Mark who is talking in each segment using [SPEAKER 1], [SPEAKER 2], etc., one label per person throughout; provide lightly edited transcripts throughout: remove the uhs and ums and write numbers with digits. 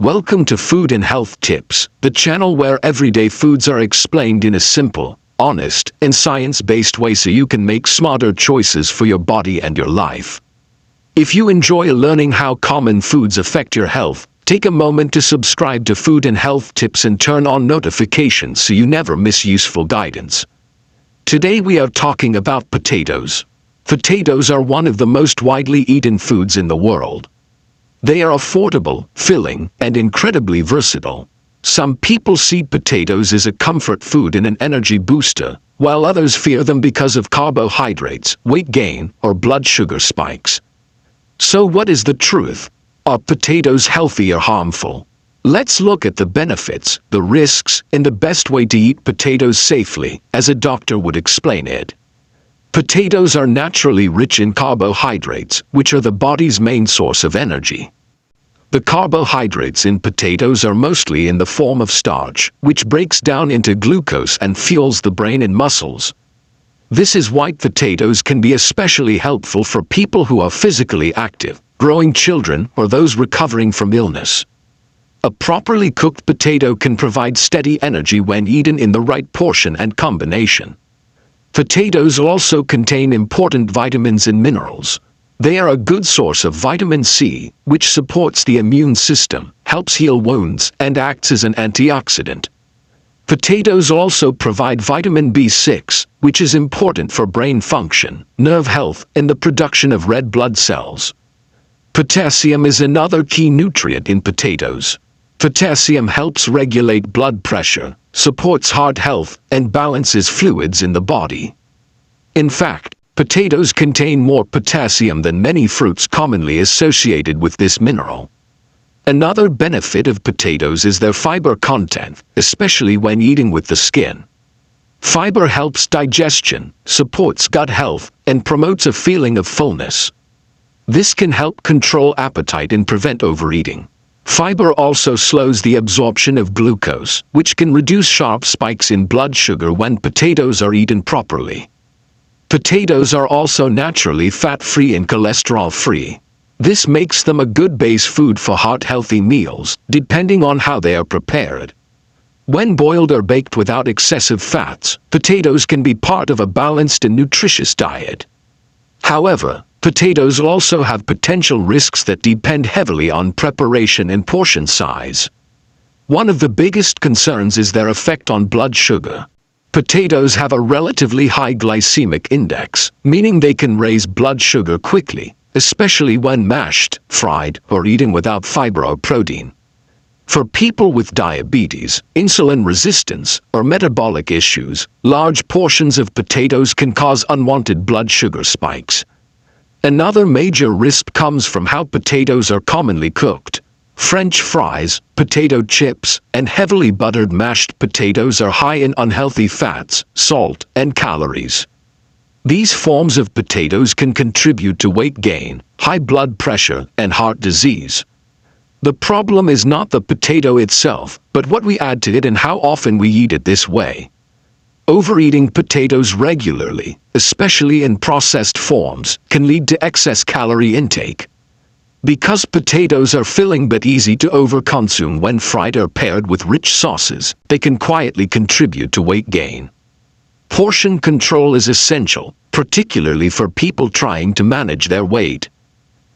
[SPEAKER 1] Welcome to Food and Health Tips, the channel where everyday foods are explained in a simple, honest, and science-based way so you can make smarter choices for your body and your life. If you enjoy learning how common foods affect your health, take a moment to subscribe to Food and Health Tips and turn on notifications so you never miss useful guidance. Today we are talking about potatoes. Potatoes are one of the most widely eaten foods in the world. They are affordable, filling, and incredibly versatile. Some people see potatoes as a comfort food and an energy booster, while others fear them because of carbohydrates, weight gain, or blood sugar spikes. So what is the truth? Are potatoes healthy or harmful? Let's look at the benefits, the risks, and the best way to eat potatoes safely, as a doctor would explain it. Potatoes are naturally rich in carbohydrates, which are the body's main source of energy. The carbohydrates in potatoes are mostly in the form of starch, which breaks down into glucose and fuels the brain and muscles. This is why potatoes can be especially helpful for people who are physically active, growing children, or those recovering from illness. A properly cooked potato can provide steady energy when eaten in the right portion and combination. Potatoes also contain important vitamins and minerals. They are a good source of vitamin C, which supports the immune system, helps heal wounds, and acts as an antioxidant. Potatoes also provide vitamin B6, which is important for brain function, nerve health, and the production of red blood cells. Potassium is another key nutrient in potatoes. Potassium helps regulate blood pressure, supports heart health, and balances fluids in the body. In fact, potatoes contain more potassium than many fruits commonly associated with this mineral. Another benefit of potatoes is their fiber content, especially when eating with the skin. Fiber helps digestion, supports gut health, and promotes a feeling of fullness. This can help control appetite and prevent overeating. Fiber also slows the absorption of glucose, which can reduce sharp spikes in blood sugar when potatoes are eaten properly. Potatoes are also naturally fat-free and cholesterol-free. This makes them a good base food for heart-healthy meals, depending on how they are prepared. When boiled or baked without excessive fats, potatoes can be part of a balanced and nutritious diet. However, potatoes also have potential risks that depend heavily on preparation and portion size. One of the biggest concerns is their effect on blood sugar. Potatoes have a relatively high glycemic index, meaning they can raise blood sugar quickly, especially when mashed, fried, or eaten without fiber or protein. For people with diabetes, insulin resistance, or metabolic issues, large portions of potatoes can cause unwanted blood sugar spikes. Another major risk comes from how potatoes are commonly cooked. French fries, potato chips, and heavily buttered mashed potatoes are high in unhealthy fats, salt, and calories. These forms of potatoes can contribute to weight gain, high blood pressure, and heart disease. The problem is not the potato itself, but what we add to it and how often we eat it this way. Overeating potatoes regularly, especially in processed forms, can lead to excess calorie intake. Because potatoes are filling but easy to overconsume when fried or paired with rich sauces, they can quietly contribute to weight gain. Portion control is essential, particularly for people trying to manage their weight.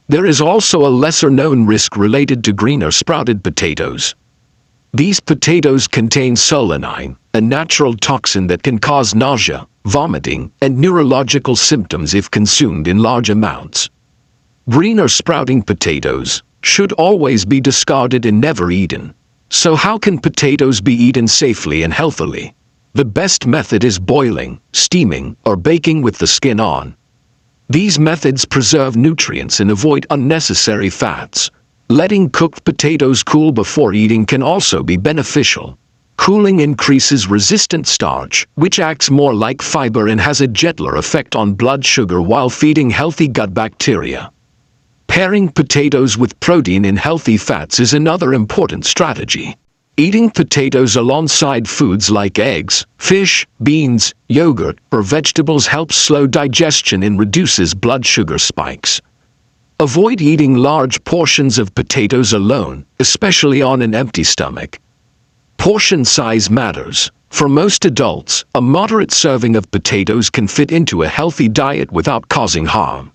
[SPEAKER 1] There is also a lesser-known risk related to green or sprouted potatoes. These potatoes contain solanine, a natural toxin that can cause nausea, vomiting, and neurological symptoms if consumed in large amounts. Green or sprouting potatoes should always be discarded and never eaten. So how can potatoes be eaten safely and healthily? The best method is boiling, steaming, or baking with the skin on. These methods preserve nutrients and avoid unnecessary fats. Letting cooked potatoes cool before eating can also be beneficial. Cooling increases resistant starch, which acts more like fiber and has a gentler effect on blood sugar while feeding healthy gut bacteria. Pairing potatoes with protein and healthy fats is another important strategy. Eating potatoes alongside foods like eggs, fish, beans, yogurt, or vegetables helps slow digestion and reduces blood sugar spikes. Avoid eating large portions of potatoes alone, especially on an empty stomach. Portion size matters. For most adults, a moderate serving of potatoes can fit into a healthy diet without causing harm.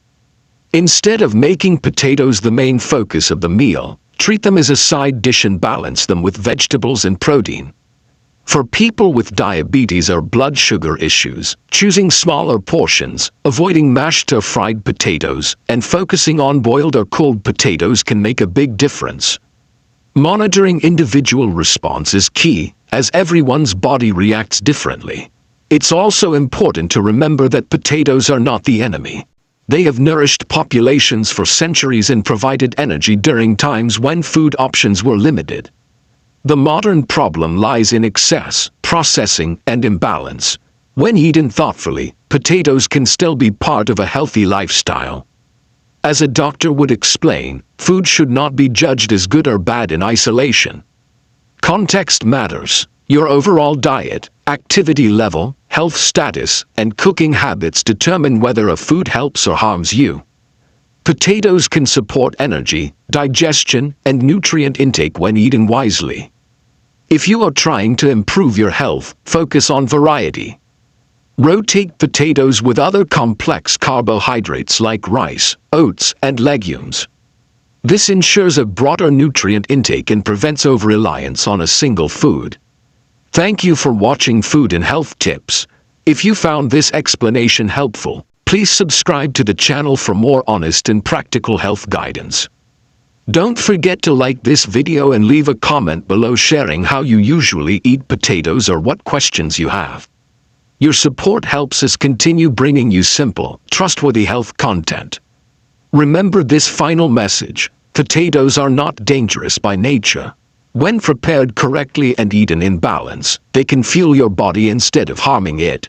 [SPEAKER 1] Instead of making potatoes the main focus of the meal, treat them as a side dish and balance them with vegetables and protein. For people with diabetes or blood sugar issues, choosing smaller portions, avoiding mashed or fried potatoes, and focusing on boiled or cooled potatoes can make a big difference. Monitoring individual response is key, as everyone's body reacts differently. It's also important to remember that potatoes are not the enemy. They have nourished populations for centuries and provided energy during times when food options were limited. The modern problem lies in excess, processing, and imbalance. When eaten thoughtfully, potatoes can still be part of a healthy lifestyle. As a doctor would explain, food should not be judged as good or bad in isolation. Context matters. Your overall diet, activity level, health status, and cooking habits determine whether a food helps or harms you. Potatoes can support energy, digestion, and nutrient intake when eaten wisely. If you are trying to improve your health, focus on variety. Rotate potatoes with other complex carbohydrates like rice, oats, and legumes. This ensures a broader nutrient intake and prevents over-reliance on a single food. Thank you for watching Food and Health Tips. If you found this explanation helpful, please subscribe to the channel for more honest and practical health guidance. Don't forget to like this video and leave a comment below sharing how you usually eat potatoes or what questions you have. Your support helps us continue bringing you simple, trustworthy health content. Remember this final message: potatoes are not dangerous by nature. When prepared correctly and eaten in balance, they can fuel your body instead of harming it.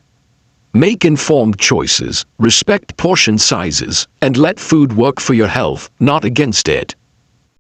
[SPEAKER 1] Make informed choices, respect portion sizes, and let food work for your health, not against it.